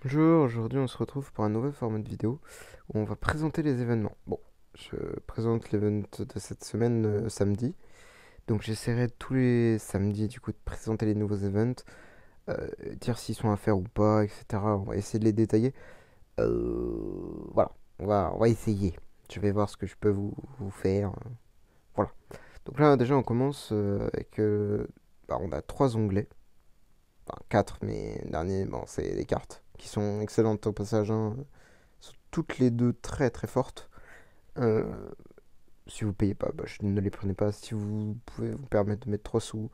Bonjour, aujourd'hui on se retrouve pour un nouveau format de vidéo où on va présenter les événements. Bon, je présente l'event de cette semaine samedi, donc j'essaierai tous les samedis du coup de présenter les nouveaux events, dire s'ils sont à faire ou pas, etc. On va essayer de les détailler. Voilà, on va essayer. Je vais voir ce que je peux vous faire. Voilà. Donc là déjà on commence avec... on a trois onglets, enfin quatre, mais le dernier, bon, c'est les cartes qui sont excellentes au passage, hein. Sont toutes les deux très très fortes. Euh, Si vous payez pas, je ne les prenez pas. Si vous pouvez vous permettre de mettre 3 sous,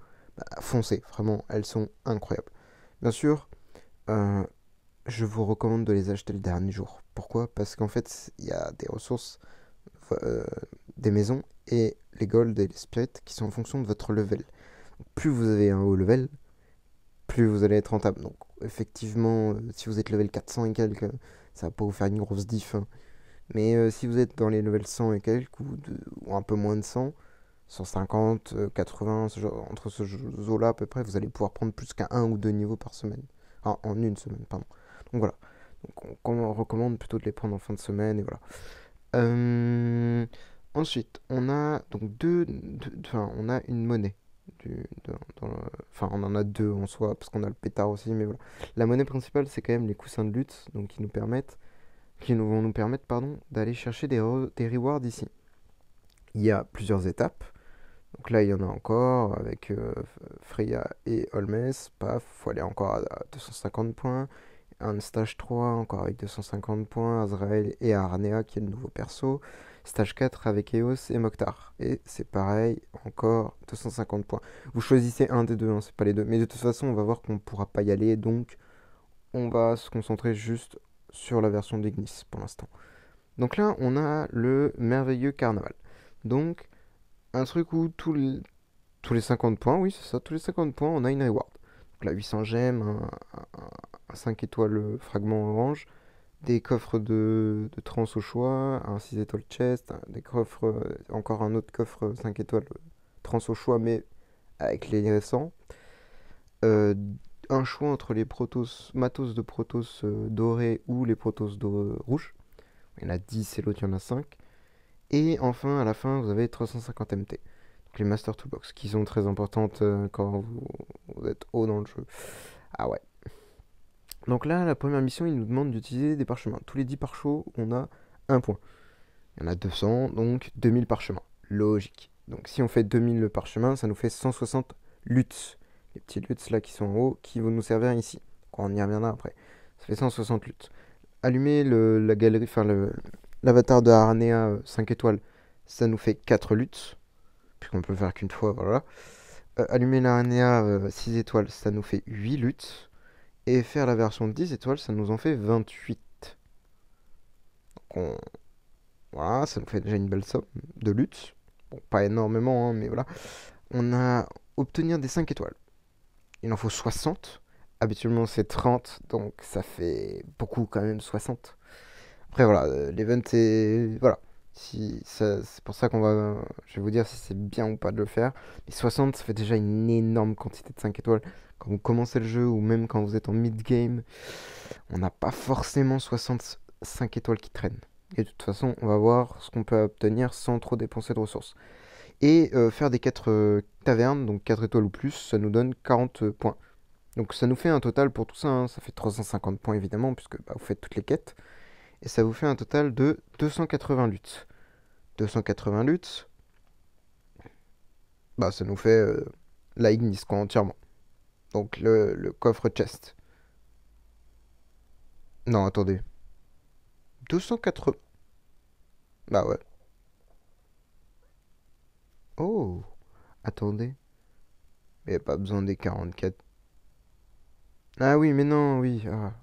foncez. Vraiment, elles sont incroyables. Bien sûr, euh, je vous recommande de les acheter le dernier jour. Pourquoi? Parce qu'en fait, il y a des ressources, euh, des maisons et les gold et les spirits qui sont en fonction de votre level. Plus vous avez un haut level, plus vous allez être rentable. Donc, effectivement, si vous êtes level 400 et quelques, ça va pas vous faire une grosse diff, hein. Mais si vous êtes dans les levels 100 et quelques, ou un peu moins de 100, 150, 80, entre ce zoo-là à peu près, vous allez pouvoir prendre plus qu'un 1 ou 2 niveaux par semaine. En une semaine, pardon. Donc voilà. Donc on recommande plutôt de les prendre en fin de semaine, et voilà. Euh, Ensuite, on a donc enfin, on a une monnaie. Enfin, on en a deux en soi, parce qu'on a le pétard aussi, mais voilà. La monnaie principale, c'est quand même les coussins de lutte, donc qui vont nous permettre, pardon, d'aller chercher des rewards ici. Il y a plusieurs étapes. Donc là, il y en a encore avec Freya et Holmes. Paf, faut aller encore à 250 points. Un stage 3 encore avec 250 points. Azrael et Arnea qui est le nouveau perso. Stage 4 avec Eos et Mokhtar. Et c'est pareil, encore 250 points. Vous choisissez un des deux, hein, c'est pas les deux. Mais de toute façon, on va voir qu'on ne pourra pas y aller. Donc, on va se concentrer juste sur la version d'Ignis pour l'instant. Donc là, on a le merveilleux carnaval. Donc, un truc où tous les 50 points, oui, c'est ça, tous les 50 points, on a une reward. Donc là, 800 gemmes, un 5 étoiles fragment orange, des coffres de trans au choix, un 6 étoiles chest, des coffres, encore un autre coffre 5 étoiles trans au choix, mais avec les récents. Euh, un choix entre les matos de protos dorés ou les protos rouges. Il y en a 10 et l'autre, il y en a 5. Et enfin, à la fin, vous avez 350 MT. Donc les Master Toolbox, qui sont très importantes quand vous êtes haut dans le jeu. Ah ouais. Donc là, la première mission, il nous demande d'utiliser des parchemins. Tous les 10 parchaux, on a un point. Il y en a 200, donc 2000 parchemins. Logique. Donc si on fait 2000 parchemins, ça nous fait 160 luttes. Les petits luttes là qui sont en haut, qui vont nous servir ici. Quand on y reviendra après. Ça fait 160 luttes. Allumer la galerie, enfin l'avatar de Arnea 5 étoiles, ça nous fait 4 luttes, puisqu'on peut le faire qu'une fois, voilà. Allumer la Arnea 6 étoiles, ça nous fait 8 luttes. Et faire la version 10 étoiles, ça nous en fait 28. Donc voilà, ça nous fait déjà une belle somme de luttes. Bon, pas énormément, hein, mais voilà. On a obtenir des 5 étoiles. Il en faut 60. Habituellement, c'est 30, donc ça fait beaucoup quand même, 60. Après, voilà, l'event est. Voilà. Si, c'est pour ça qu'on va. Je vais vous dire si c'est bien ou pas de le faire. Mais 60, ça fait déjà une énorme quantité de 5 étoiles. Quand vous commencez le jeu ou même quand vous êtes en mid-game, on n'a pas forcément 65 étoiles qui traînent. Et de toute façon, on va voir ce qu'on peut obtenir sans trop dépenser de ressources. Et faire des 4 tavernes, donc 4 étoiles ou plus, ça nous donne 40 points. Donc ça nous fait un total pour tout ça, hein, ça fait 350 points évidemment, puisque vous faites toutes les quêtes. Et ça vous fait un total de 280 luttes. 280 luttes, ça nous fait la Ignis quoi, entièrement. Donc le coffre chest. Non, attendez. 280. Bah ouais. Oh, attendez. Mais y a pas besoin des 44. Ah oui, mais non, oui. Ah,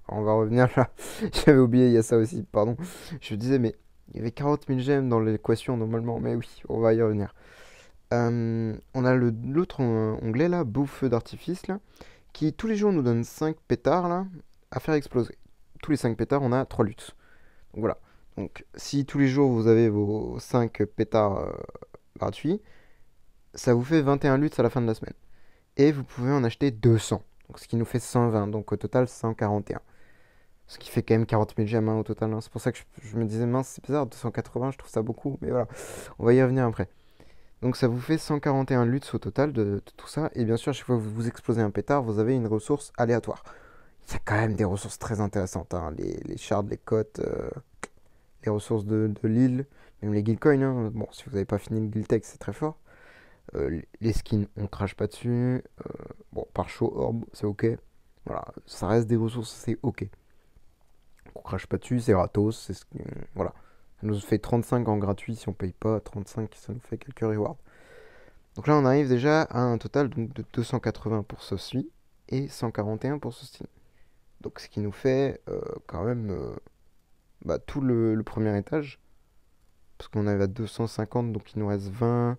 on va revenir là. J'avais oublié, il y a ça aussi, pardon. Je disais, mais il y avait 40 000 gemmes dans l'équation normalement. Mais oui, on va y revenir. On a l'autre onglet là, beau feu d'artifice là, qui tous les jours nous donne 5 pétards là, à faire exploser. Tous les 5 pétards, on a 3 luttes. Donc voilà. Donc si tous les jours vous avez vos 5 pétards gratuits, ça vous fait 21 luttes à la fin de la semaine. Et vous pouvez en acheter 200, donc ce qui nous fait 120, donc au total 141. Ce qui fait quand même 40 000 gemmes hein, au total, hein. C'est pour ça que je me disais, mince, c'est bizarre, 280, je trouve ça beaucoup. Mais voilà, on va y revenir après. Donc ça vous fait 141 luts au total de tout ça. Et bien sûr, à chaque fois que vous explosez un pétard, vous avez une ressource aléatoire. Il y a quand même des ressources très intéressantes, hein. Les shards, les cotes, les ressources de l'île, même les guild coins, hein. Bon, si vous n'avez pas fini le guild tech, c'est très fort. Les skins, on crache pas dessus. Bon, par chaud, orbe, c'est ok. Voilà, ça reste des ressources, c'est ok. On crache pas dessus, c'est gratos. Voilà. Ça nous fait 35 en gratuit si on paye pas. 35, ça nous fait quelques rewards. Donc là, on arrive déjà à un total donc, de 280 pour ceci et 141 pour ceci. Donc ce qui nous fait quand même bah, tout le premier étage. Parce qu'on arrive à 250, donc il nous reste 20.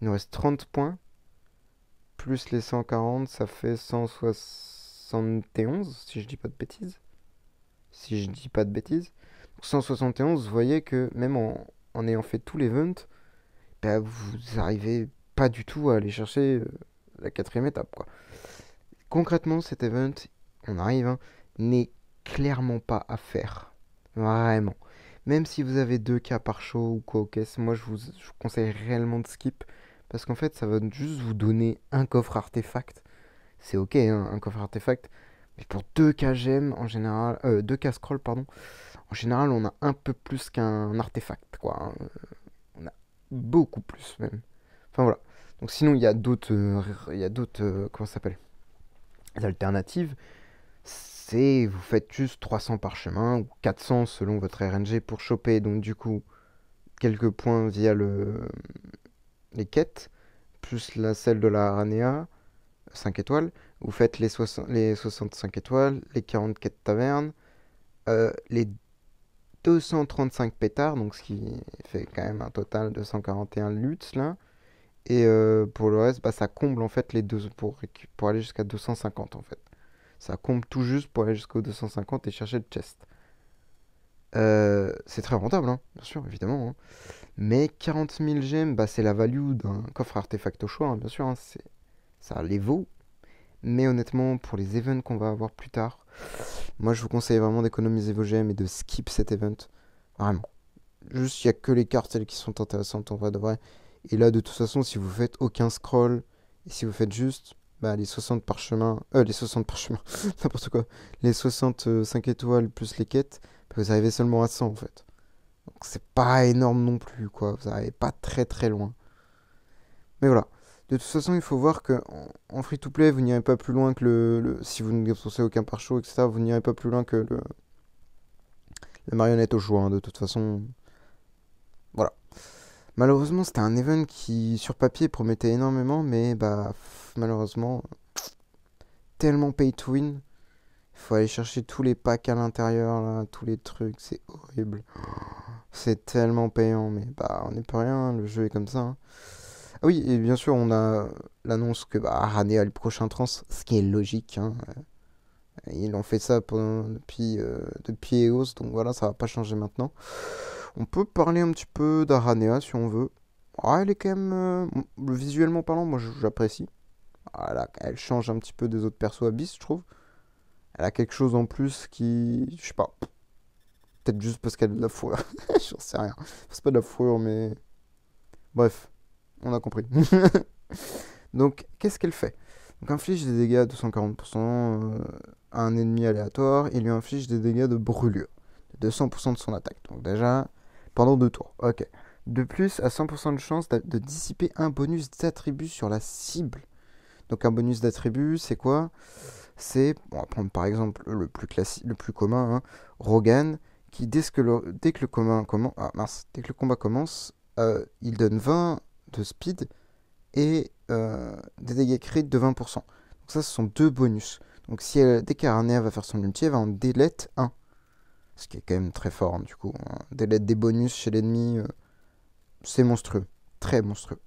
Il nous reste 30 points. Plus les 140, ça fait 171, si je dis pas de bêtises. Si je dis pas de bêtises. Donc 171, vous voyez que même en ayant fait tout l'event, bah, vous arrivez pas du tout à aller chercher la quatrième étape, quoi. Concrètement, cet event, on arrive, hein, n'est clairement pas à faire. Vraiment. Même si vous avez 2 cas par show ou quoi, ok, moi je vous conseille réellement de skip. Parce qu'en fait, ça va juste vous donner un coffre artefact. C'est ok, hein, un coffre artefact. Mais pour 2 k gemmes, en général, 2 k scroll, pardon, en général, on a un peu plus qu'un artefact, quoi, hein. On a beaucoup plus, même. Enfin, voilà. Donc, sinon, il y a d'autres, comment ça s'appelle? Alternatives. C'est, vous faites juste 300 parchemins, ou 400 selon votre RNG pour choper, donc, du coup, quelques points via les quêtes, plus celle de la Aranea, 5 étoiles. Vous faites les 65 étoiles, les 40 quêtes taverne, les 235 pétards, donc ce qui fait quand même un total de 141 luts là. Et pour le reste, bah, ça comble en fait les deux pour aller jusqu'à 250 en fait. Ça comble tout juste pour aller jusqu'au 250 et chercher le chest. C'est très rentable, hein, bien sûr, évidemment, hein. Mais 40 000 gemmes, bah, c'est la value d'un coffre artefact au choix, hein, bien sûr, hein, ça les vaut. Mais honnêtement, pour les events qu'on va avoir plus tard, moi je vous conseille vraiment d'économiser vos gemmes et de skip cet event. Vraiment. Juste, il n'y a que les cartes, celles qui sont intéressantes en vrai de vrai. Et là, de toute façon, si vous faites aucun scroll, et si vous faites juste bah, les 60 parchemins, les 60 parchemins, n'importe quoi, les 65 étoiles plus les quêtes, bah, vous arrivez seulement à 100 en fait. Donc c'est pas énorme non plus, quoi. Vous n'arrivez pas très très loin. Mais voilà. De toute façon, il faut voir que en free-to-play, vous n'irez pas plus loin que si vous ne dépensez aucun pare-choix, etc., vous n'irez pas plus loin que la marionnette au choix, hein, de toute façon. Voilà. Malheureusement, c'était un event qui, sur papier, promettait énormément, mais bah, malheureusement, tellement pay to win. Il faut aller chercher tous les packs à l'intérieur, là, tous les trucs, c'est horrible. C'est tellement payant, mais bah, on n'est pas rien, hein, le jeu est comme ça, hein. Ah oui, et bien sûr, on a l'annonce que bah, Rane a le prochain trans, ce qui est logique, hein. Ils ont fait ça depuis EOS, donc voilà, ça va pas changer maintenant. On peut parler un petit peu d'Aranea si on veut. Ah, elle est quand même, visuellement parlant, moi j'apprécie. Voilà, elle change un petit peu des autres persos Abyss, je trouve. Elle a quelque chose en plus qui, je sais pas, peut-être juste parce qu'elle a de la fourrure. J'en sais rien. C'est pas de la fourrure, mais bref, on a compris. Donc, qu'est-ce qu'elle fait? Donc, inflige des dégâts à 240% à un ennemi aléatoire et lui inflige des dégâts de brûlure de 200% de son attaque. Donc, déjà, pendant 2 tours. Ok. De plus, à 100% de chance de dissiper un bonus d'attribut sur la cible. Donc, un bonus d'attribut, c'est quoi? On va prendre par exemple le plus classique, le plus commun, hein, Rogan, qui dès que le dès que le combat commence, il donne 20 de speed et des dégâts crit de 20%. Donc ça, ce sont deux bonus. Donc dès qu'Aranea va faire son ulti, elle va en delete 1. Ce qui est quand même très fort, hein, du coup, hein. Delete des bonus chez l'ennemi, c'est monstrueux. Très monstrueux.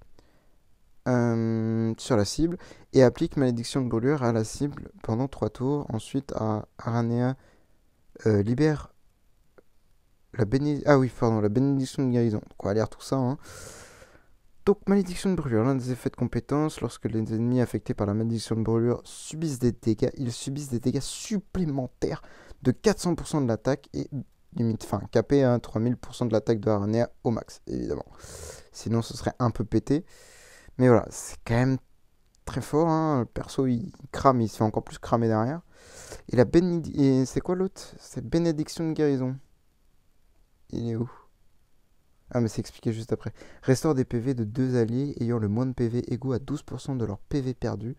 Sur la cible. Et applique malédiction de brûlure à la cible pendant 3 tours. Ensuite, Aranea libère la bénédiction de guérison. Donc on va lire tout ça, hein. Donc, malédiction de brûlure, l'un des effets de compétence, lorsque les ennemis affectés par la malédiction de brûlure subissent des dégâts, ils subissent des dégâts supplémentaires de 400% de l'attaque et limite, enfin, capé à 3000% de l'attaque de Aranea au max, évidemment. Sinon, ce serait un peu pété. Mais voilà, c'est quand même très fort, hein. Le perso, il crame, il se fait encore plus cramer derrière. Et c'est quoi l'autre? C'est bénédiction de guérison. Il est où? Ah, mais c'est expliqué juste après. Restaure des PV de deux alliés ayant le moins de PV égaux à 12% de leur PV perdu.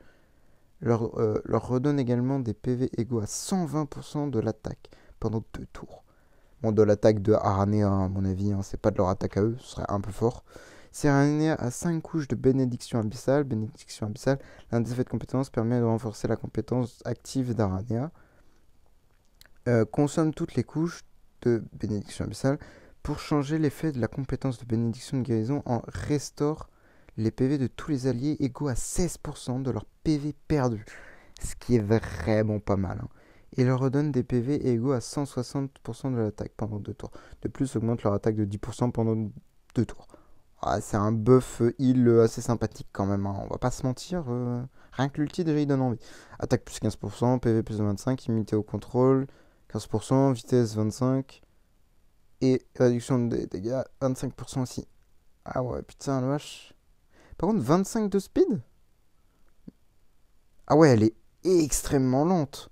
Leur redonne également des PV égaux à 120% de l'attaque pendant 2 tours. Bon, de l'attaque de Aranea, à mon avis, hein, c'est pas de leur attaque à eux, ce serait un peu fort. Si Aranea a 5 couches de bénédiction abyssale, l'un des effets de compétence permet de renforcer la compétence active d'Aranea. Consomme toutes les couches de bénédiction abyssale pour changer l'effet de la compétence de bénédiction de guérison en restaure les PV de tous les alliés égaux à 16% de leur PV perdu. Ce qui est vraiment pas mal, hein. Et leur redonne des PV égaux à 160% de l'attaque pendant 2 tours. De plus, augmente leur attaque de 10% pendant 2 tours. Ah, c'est un buff heal assez sympathique quand même, hein. On va pas se mentir. Rien que l'ulti déjà il donne envie. Attaque plus 15%, PV plus de 25, immunité au contrôle, 15%, vitesse 25. Et réduction des dégâts 25% aussi. Ah ouais, putain, la vache. Par contre, 25 de speed? Ah ouais, elle est extrêmement lente.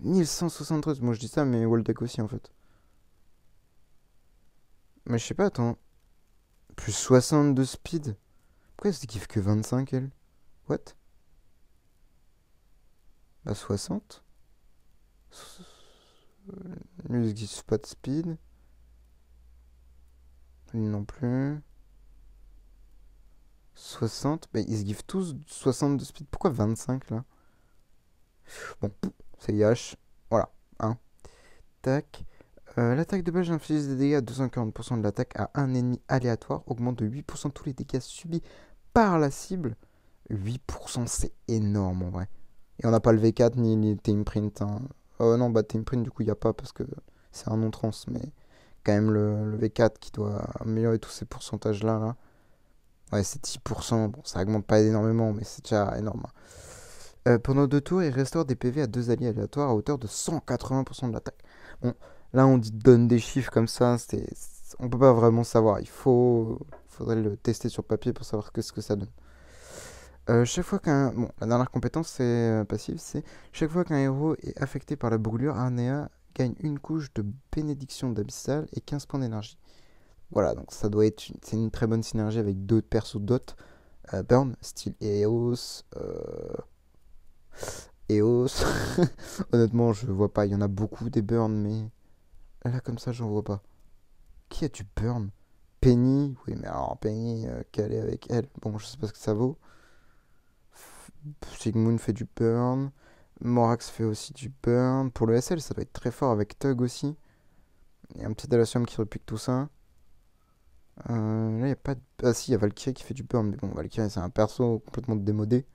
1173, moi je dis ça, mais Waldeck aussi en fait. Mais je sais pas, attends. Plus 60 de speed? Pourquoi elle se kiffe que 25 elle? What? Bah 60? Lui, il se pas de speed. Lui non plus. 60? Bah ils se givent tous 60 de speed. Pourquoi 25 là? Bon, c'est IH. Voilà. Hein. Tac. L'attaque de base inflige des dégâts à 240% de l'attaque à un ennemi aléatoire. Augmente de 8% tous les dégâts subis par la cible. 8% c'est énorme en vrai. Et on n'a pas le V4 ni le Teamprint, hein. Non, bah Teamprint du coup il n'y a pas parce que c'est un non-trans. Mais quand même le V4 qui doit améliorer tous ces pourcentages là. Là. Ouais, c'est 10%. Bon, ça augmente pas énormément, mais c'est déjà énorme, hein. Pendant 2 tours, il restaure des PV à deux alliés aléatoires à hauteur de 180% de l'attaque. Bon, là on dit donne des chiffres comme ça, on peut pas vraiment savoir. Faudrait le tester sur papier pour savoir ce que ça donne. Chaque fois bon, la dernière compétence c'est passive, c'est chaque fois qu'un héros est affecté par la brûlure, Arnea gagne une couche de bénédiction d'abyssal et 15 points d'énergie. Voilà, donc ça doit être c'est une très bonne synergie avec d'autres persos d'autres. Burn, style Eos. Eos. Honnêtement, je vois pas. Il y en a beaucoup des burns, mais là, comme ça, j'en vois pas. Qui a du burn? Penny? Oui, mais alors, Penny, qu'elle est avec elle. Bon, je sais pas ce que ça vaut. Sigmund fait du burn. Morax fait aussi du burn. Pour le SL, ça doit être très fort avec Tug aussi. Il y a un petit Dalacium qui repique tout ça. Là, il n'y a pas de... Ah si, il y a Valkyrie qui fait du burn. Mais bon, Valkyrie, c'est un perso complètement démodé.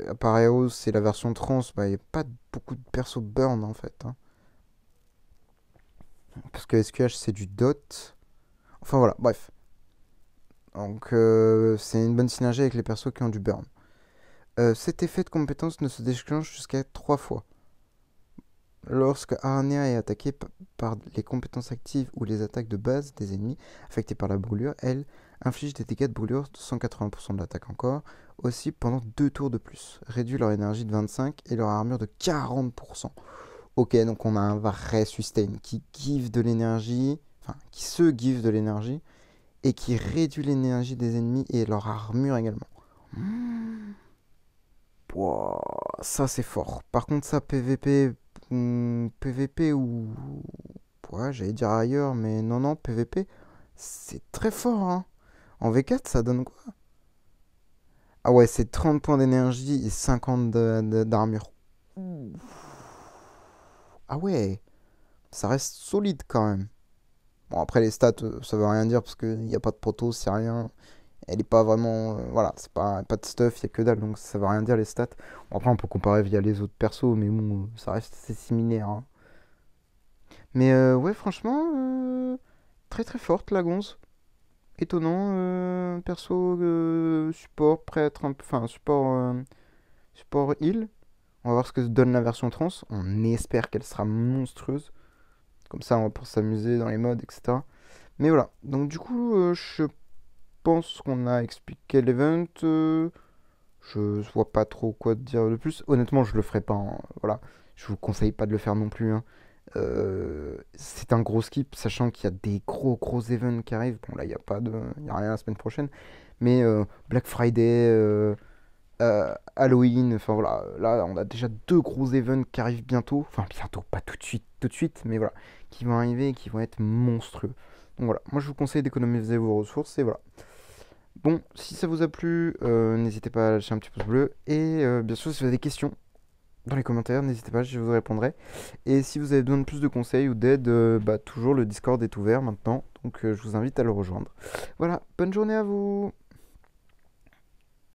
Appareos, c'est la version trans. Bah, il n'y a pas beaucoup de persos burn en fait, hein. Parce que SQH, c'est du dot. Enfin voilà, bref. Donc, c'est une bonne synergie avec les persos qui ont du burn. Cet effet de compétence ne se déclenche jusqu'à 3 fois. Lorsque Aranea est attaquée par les compétences actives ou les attaques de base des ennemis affectés par la brûlure, elle inflige des dégâts de brûlure de 180% de l'attaque encore, aussi pendant 2 tours de plus, réduit leur énergie de 25 et leur armure de 40%. Ok, donc on a un vrai sustain qui give de l'énergie, enfin qui se give de l'énergie et qui réduit l'énergie des ennemis et leur armure également. Wow, ça c'est fort. Par contre ça PVP, PVP ou... Ouais, j'allais dire ailleurs, mais non, non, PVP, c'est très fort, hein. En V4, ça donne quoi? Ah ouais, c'est 30 points d'énergie et 50 d'armure. Ah ouais, ça reste solide quand même. Bon, après les stats, ça veut rien dire parce qu'il n'y a pas de proto, c'est rien. Elle est pas vraiment. Voilà, c'est pas de stuff, il y a que dalle, donc ça veut rien dire les stats. Bon, après, on peut comparer via les autres persos, mais bon, ça reste assez similaire, hein. Mais ouais, franchement, très très forte la gonze. Étonnant, perso support, prêtre, enfin support heal. On va voir ce que donne la version trans. On espère qu'elle sera monstrueuse. Comme ça, on va pouvoir s'amuser dans les modes, etc. Mais voilà. Donc du coup, je pense qu'on a expliqué l'event. Je vois pas trop quoi dire de plus. Honnêtement, je le ferai pas, hein. Voilà. Je vous conseille pas de le faire non plus, hein. C'est un gros skip, sachant qu'il y a des gros events qui arrivent. Bon, là, il y a rien la semaine prochaine. Mais Black Friday, Halloween, enfin voilà. Là, on a déjà deux gros events qui arrivent bientôt. Enfin, bientôt, pas tout de suite, mais voilà. Qui vont arriver et qui vont être monstrueux. Donc voilà. Moi, je vous conseille d'économiser vos ressources et voilà. Bon, si ça vous a plu, n'hésitez pas à lâcher un petit pouce bleu. Et bien sûr, si vous avez des questions dans les commentaires, n'hésitez pas, je vous répondrai. Et si vous avez besoin de plus de conseils ou d'aide, toujours le Discord est ouvert maintenant. Donc je vous invite à le rejoindre. Voilà, bonne journée à vous!